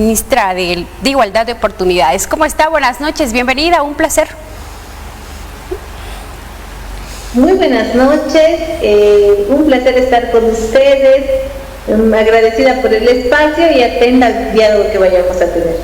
Ministra de Igualdad de Oportunidades. ¿Cómo está? Buenas noches, bienvenida, un placer. Muy buenas noches, un placer estar con ustedes, agradecida por el espacio y atenta al diálogo que vayamos a tener.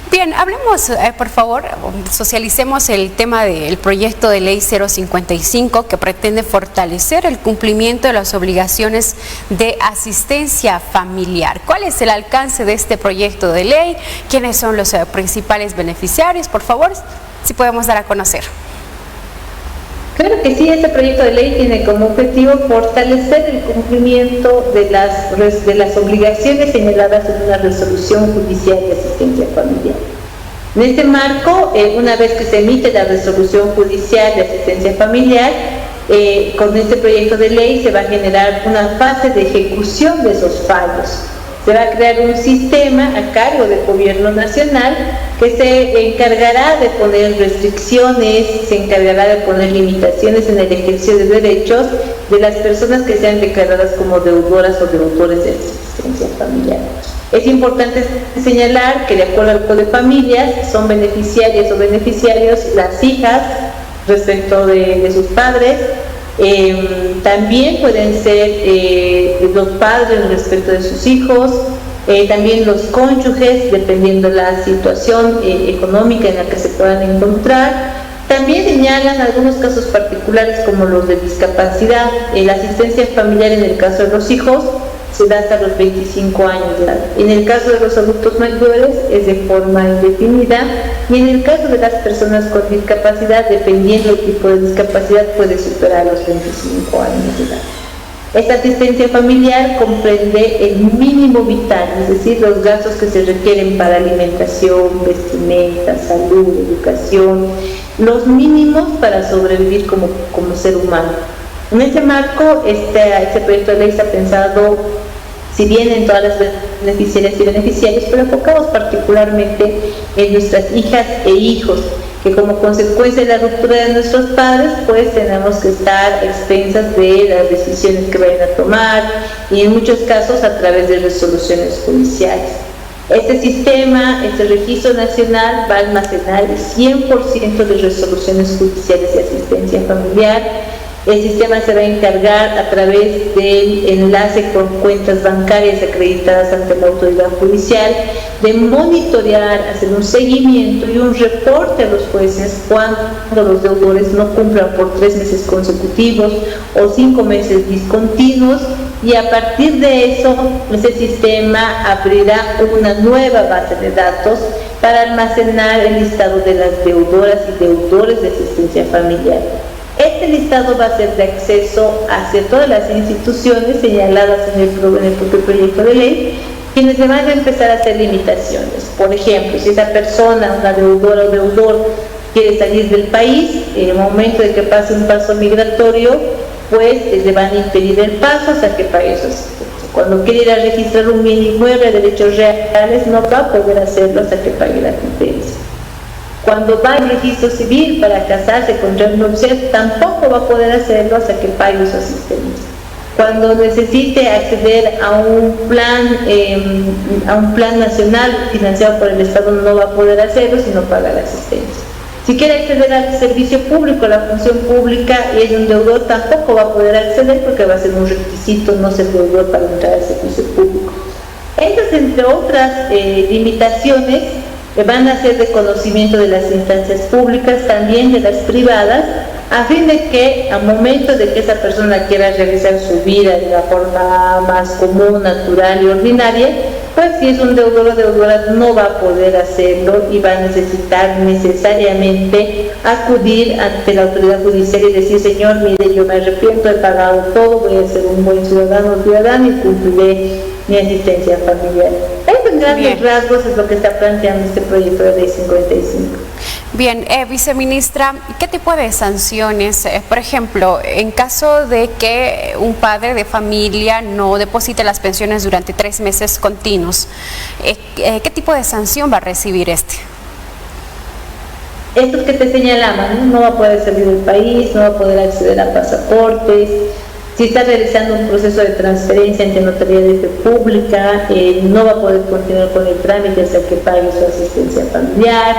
Bien, hablemos, por favor, socialicemos el tema del proyecto de ley 055 que pretende fortalecer el cumplimiento de las obligaciones de asistencia familiar. ¿Cuál es el alcance de este proyecto de ley? ¿Quiénes son los principales beneficiarios? Por favor, si podemos dar a conocer. Claro que sí, este proyecto de ley tiene como objetivo fortalecer el cumplimiento de las obligaciones señaladas en una resolución judicial de asistencia familiar. En este marco, una vez que se emite la resolución judicial de asistencia familiar, con este proyecto de ley se va a generar una fase de ejecución de esos fallos. Se va a crear un sistema a cargo del Gobierno Nacional que se encargará de poner restricciones, se encargará de poner limitaciones en el ejercicio de derechos de las personas que sean declaradas como deudoras o deudores de asistencia familiar. Es importante señalar que de acuerdo al Código de Familias son beneficiarias o beneficiarios las hijas respecto de sus padres. También pueden ser los padres respecto de sus hijos, también los cónyuges, dependiendo de la situación económica en la que se puedan encontrar. También señalan algunos casos particulares como los de discapacidad. La asistencia familiar en el caso de los hijos se da hasta los 25 años de edad. En el caso de los adultos mayores es de forma indefinida y en el caso de las personas con discapacidad, dependiendo del tipo de discapacidad, puede superar los 25 años de edad. Esta asistencia familiar comprende el mínimo vital, es decir, los gastos que se requieren para alimentación, vestimenta, salud, educación, los mínimos para sobrevivir como ser humano. En este marco, este proyecto de ley está pensado, si bien en todas las beneficiarias y beneficiarios, pero enfocados particularmente en nuestras hijas e hijos, que como consecuencia de la ruptura de nuestros padres, pues tenemos que estar expensas de las decisiones que vayan a tomar y en muchos casos a través de resoluciones judiciales. Este sistema, este registro nacional va a almacenar el 100% de resoluciones judiciales de asistencia familiar. El sistema se va a encargar a través del enlace con cuentas bancarias acreditadas ante la autoridad judicial de monitorear, hacer un seguimiento y un reporte a los jueces cuando los deudores no cumplan por 3 meses consecutivos o 5 meses discontinuos, y a partir de eso ese sistema abrirá una nueva base de datos para almacenar el listado de las deudoras y deudores de asistencia familiar. Este listado va a ser de acceso hacia todas las instituciones señaladas en el propio proyecto de ley, quienes le van a empezar a hacer limitaciones. Por ejemplo, si esa persona, una deudora o deudor, quiere salir del país, en el momento de que pase un paso migratorio, pues le van a impedir el paso hasta que pague su asistencia. Cuando quiere ir a registrar un bien inmueble de derechos reales, no va a poder hacerlo hasta que pague la sentencia. Cuando va al registro civil para casarse, contraer nupcias, tampoco va a poder hacerlo hasta que pague su asistencia. Cuando necesite acceder a un plan nacional financiado por el Estado, no va a poder hacerlo si no paga la asistencia. Si quiere acceder al servicio público, a la función pública y es un deudor, tampoco va a poder acceder porque va a ser un requisito no ser deudor para entrar al servicio público. Estas, entre otras limitaciones, van a ser de conocimiento de las instancias públicas, también de las privadas, a fin de que al momento de que esa persona quiera realizar su vida de la forma más común, natural y ordinaria, pues si es un deudor o deudora no va a poder hacerlo y va a necesitar necesariamente acudir ante la autoridad judicial y decir: señor, mire, yo me arrepiento, he pagado todo, voy a ser un buen ciudadano y cumpliré mi asistencia familiar. Esto en grandes rasgos es lo que está planteando este proyecto de ley 55. Bien, viceministra, ¿qué tipo de sanciones, por ejemplo, en caso de que un padre de familia no deposite las pensiones durante 3 meses continuos, qué tipo de sanción va a recibir este? Estos que te señalaban, no va a poder salir del país, no va a poder acceder a pasaportes, si está realizando un proceso de transferencia ante Notaría de Fe Pública, no va a poder continuar con el trámite hasta que pague su asistencia familiar.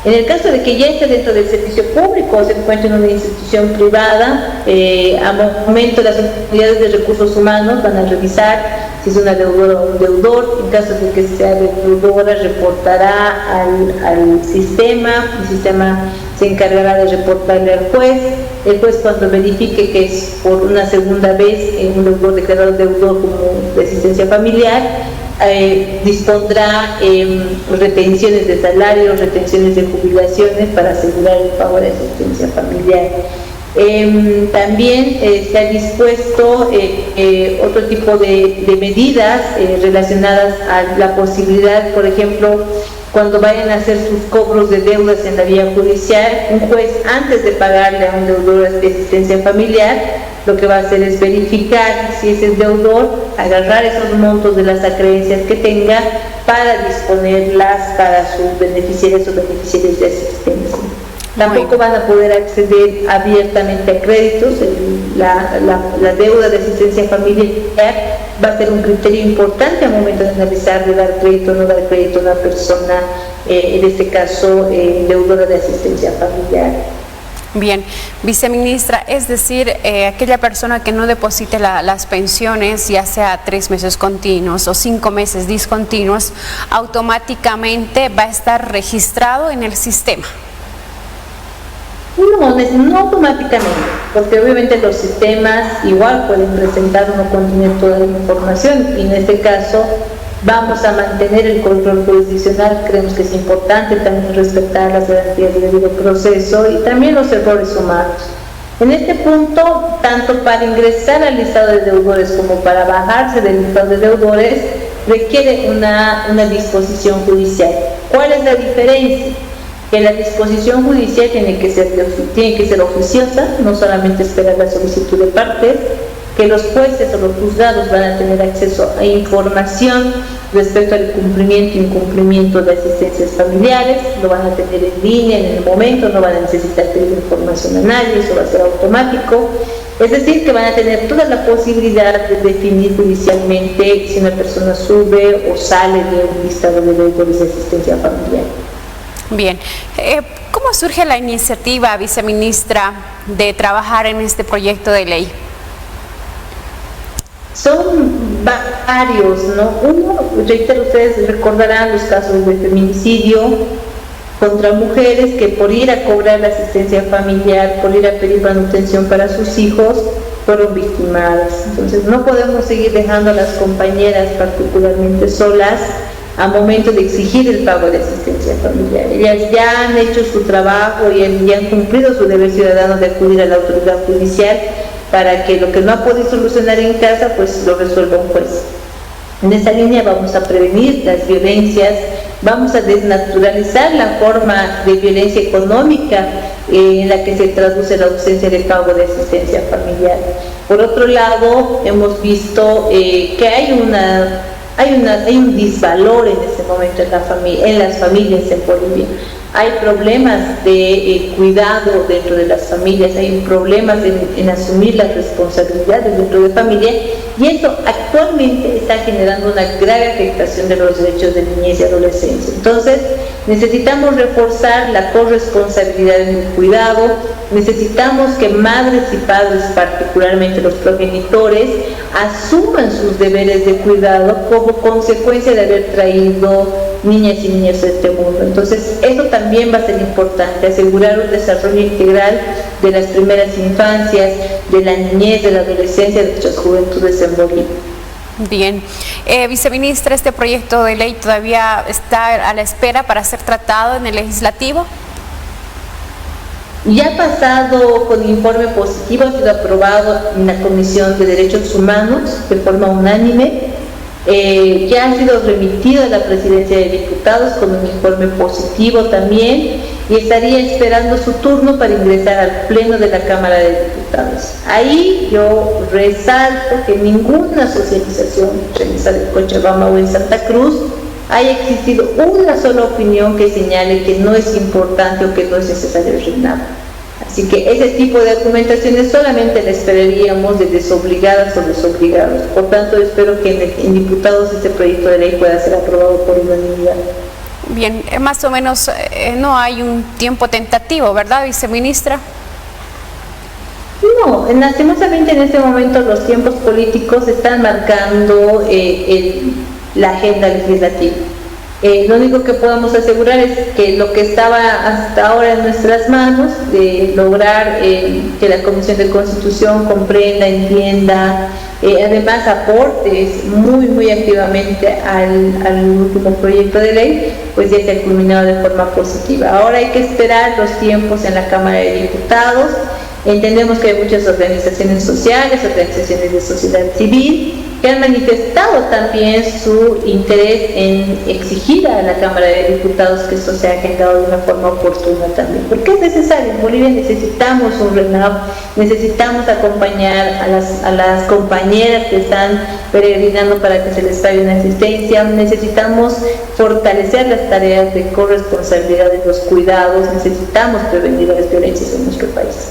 En el caso de que ya esté dentro del servicio público o se encuentre en una institución privada, a momento las autoridades de recursos humanos van a revisar si es una deudora o un deudor. En caso de que sea deudora, reportará al sistema, el sistema se encargará de reportarle al juez. El juez, cuando verifique que es por una segunda vez un deudor declarado deudor como de asistencia familiar, dispondrá retenciones de salarios, retenciones de jubilaciones para asegurar el pago de asistencia familiar. También se ha dispuesto otro tipo de medidas relacionadas a la posibilidad, por ejemplo, cuando vayan a hacer sus cobros de deudas en la vía judicial, un juez, antes de pagarle a un deudor de asistencia familiar, lo que va a hacer es verificar si ese deudor, agarrar esos montos de las acreencias que tenga para disponerlas para sus beneficiarios o beneficiarios de asistencia. Tampoco van a poder acceder abiertamente a créditos. La deuda de asistencia familiar va a ser un criterio importante al momento de analizar de dar crédito o no dar crédito a una persona, en este caso deudora de asistencia familiar. Bien, viceministra, es decir, aquella persona que no deposite las pensiones, ya sea 3 meses continuos o 5 meses discontinuos, automáticamente va a estar registrado en el sistema. No automáticamente, porque obviamente los sistemas igual pueden presentar o no contener toda la información, y en este caso vamos a mantener el control jurisdiccional. Creemos que es importante también respetar las garantías del debido proceso y también los errores humanos. En este punto, tanto para ingresar al listado de deudores como para bajarse del listado de deudores, requiere una disposición judicial. ¿Cuál es la diferencia? Que la disposición judicial tiene que ser oficiosa, no solamente esperar la solicitud de partes, que los jueces o los juzgados van a tener acceso a información respecto al cumplimiento e incumplimiento de asistencias familiares, lo van a tener en línea en el momento, no van a necesitar pedir información a nadie, eso va a ser automático. Es decir, que van a tener toda la posibilidad de definir judicialmente si una persona sube o sale de un listado de deudores de asistencia familiar. Bien, ¿cómo surge la iniciativa, viceministra, de trabajar en este proyecto de ley? Son varios, ¿no? Uno, reitero, ustedes recordarán los casos de feminicidio contra mujeres que por ir a cobrar la asistencia familiar, por ir a pedir manutención para sus hijos, fueron victimadas. Entonces no podemos seguir dejando a las compañeras particularmente solas a momento de exigir el pago de asistencia familiar. Ellas ya han hecho su trabajo y han cumplido su deber ciudadano de acudir a la autoridad judicial para que lo que no ha podido solucionar en casa, pues lo resuelva un juez. En esa línea vamos a prevenir las violencias, vamos a desnaturalizar la forma de violencia económica en la que se traduce la ausencia de pago de asistencia familiar. Por otro lado, hemos visto que hay un disvalor en este momento en las familias en Bolivia. Hay problemas de cuidado dentro de las familias, hay problemas en asumir las responsabilidades dentro de familia, y eso actualmente está generando una grave afectación de los derechos de niñez y adolescencia. Entonces, necesitamos reforzar la corresponsabilidad en el cuidado, necesitamos que madres y padres, particularmente los progenitores, asuman sus deberes de cuidado como consecuencia de haber traído niñas y niños de este mundo. Entonces, eso también va a ser importante, asegurar un desarrollo integral de las primeras infancias, de la niñez, de la adolescencia, de nuestras juventudes en Bolivia. Bien, viceministra, ¿este proyecto de ley todavía está a la espera para ser tratado en el legislativo? Ya ha pasado con informe positivo, ha sido aprobado en la Comisión de Derechos Humanos de forma unánime. Ya ha sido remitido a la Presidencia de Diputados con un informe positivo también, y estaría esperando su turno para ingresar al Pleno de la Cámara de Diputados. Ahí yo resalto que ninguna socialización realizada en Cochabamba o en Santa Cruz haya existido una sola opinión que señale que no es importante o que no es necesario el RENAVO. Así que ese tipo de argumentaciones solamente la esperaríamos de desobligadas o desobligados. Por tanto, espero que en diputados este proyecto de ley pueda ser aprobado por unanimidad. Bien, más o menos no hay un tiempo tentativo, ¿verdad, viceministra? No, lastimosamente en este momento los tiempos políticos están marcando la agenda legislativa. Lo único que podemos asegurar es que lo que estaba hasta ahora en nuestras manos, de lograr que la Comisión de Constitución comprenda, entienda, además aportes muy activamente al último proyecto de ley, pues ya se ha culminado de forma positiva. Ahora hay que esperar los tiempos en la Cámara de Diputados. Entendemos que hay muchas organizaciones sociales, organizaciones de sociedad civil, que han manifestado también su interés en exigir a la Cámara de Diputados que esto sea agendado de una forma oportuna también, porque es necesario. En Bolivia necesitamos un RENAV, necesitamos acompañar a las compañeras que están peregrinando para que se les pague una asistencia, necesitamos fortalecer las tareas de corresponsabilidad de los cuidados, necesitamos prevenir las violencias en nuestro país.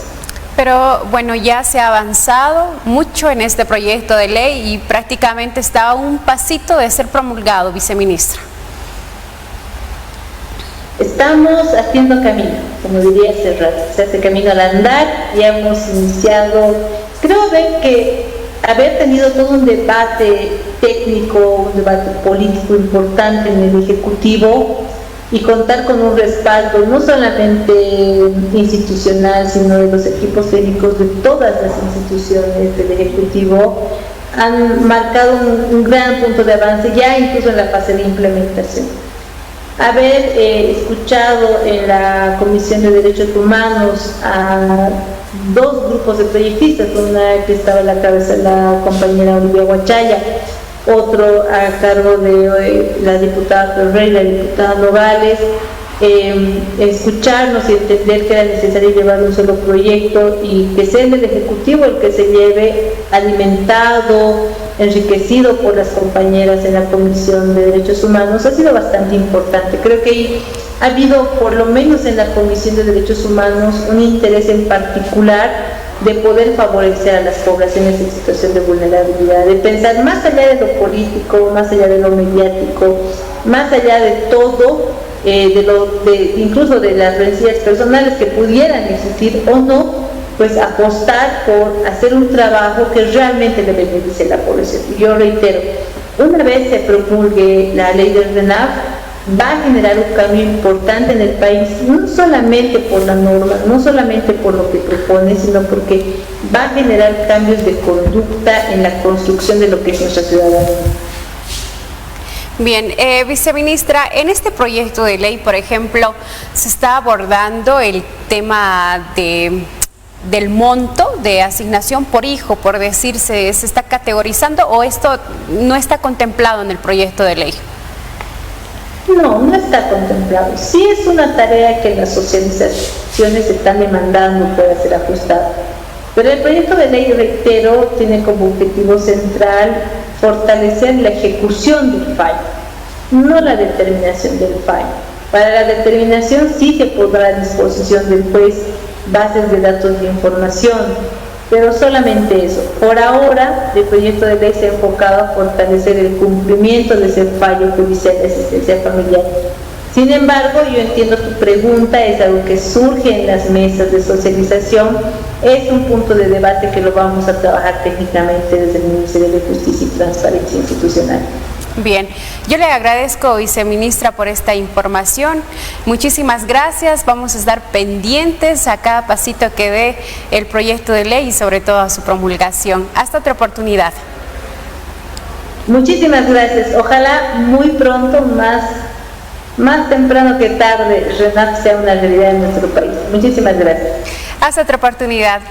Pero bueno, ya se ha avanzado mucho en este proyecto de ley y prácticamente está a un pasito de ser promulgado, viceministra. Estamos haciendo camino, como diría hace rato, se hace camino al andar. Ya hemos iniciado, creo que haber tenido todo un debate técnico, un debate político importante en el Ejecutivo, y contar con un respaldo no solamente institucional, sino de los equipos técnicos de todas las instituciones del Ejecutivo, han marcado un gran punto de avance, ya incluso en la fase de implementación. Haber escuchado en la Comisión de Derechos Humanos a dos grupos de proyectistas, una que estaba a la cabeza la compañera Olivia Huachaya, otro a cargo de la diputada Ferreira, la diputada Nogales, escucharnos y entender que era necesario llevar un solo proyecto y que sea el Ejecutivo el que se lleve, alimentado, enriquecido por las compañeras en la Comisión de Derechos Humanos, ha sido bastante importante. Creo que ha habido, por lo menos en la Comisión de Derechos Humanos, un interés en particular de poder favorecer a las poblaciones en situación de vulnerabilidad, de pensar más allá de lo político, más allá de lo mediático, más allá de todo, incluso de las rencillas personales que pudieran existir o no, pues apostar por hacer un trabajo que realmente le beneficie a la población. Y yo reitero, una vez se promulgue la ley del RENAV, va a generar un cambio importante en el país, no solamente por la norma, no solamente por lo que propone, sino porque va a generar cambios de conducta en la construcción de lo que es nuestra ciudadanía. Bien, viceministra, en este proyecto de ley, por ejemplo, se está abordando el tema del monto de asignación por hijo, por decirse, ¿se está categorizando o esto no está contemplado en el proyecto de ley? No está contemplado. Sí es una tarea que las socializaciones están demandando pueda ser ajustada. Pero el proyecto de ley, reitero, tiene como objetivo central fortalecer la ejecución del fallo, no la determinación del fallo. Para la determinación sí se pondrá a disposición del juez bases de datos de información, pero solamente eso. Por ahora, el proyecto de ley se ha enfocado a fortalecer el cumplimiento de ese fallo judicial de asistencia familiar. Sin embargo, yo entiendo tu pregunta, es algo que surge en las mesas de socialización, es un punto de debate que lo vamos a trabajar técnicamente desde el Ministerio de Justicia y Transparencia Institucional. Bien, yo le agradezco, viceministra, por esta información. Muchísimas gracias. Vamos a estar pendientes a cada pasito que dé el proyecto de ley y sobre todo a su promulgación. Hasta otra oportunidad. Muchísimas gracias. Ojalá muy pronto, más temprano que tarde, RENAV sea una realidad en nuestro país. Muchísimas gracias. Hasta otra oportunidad.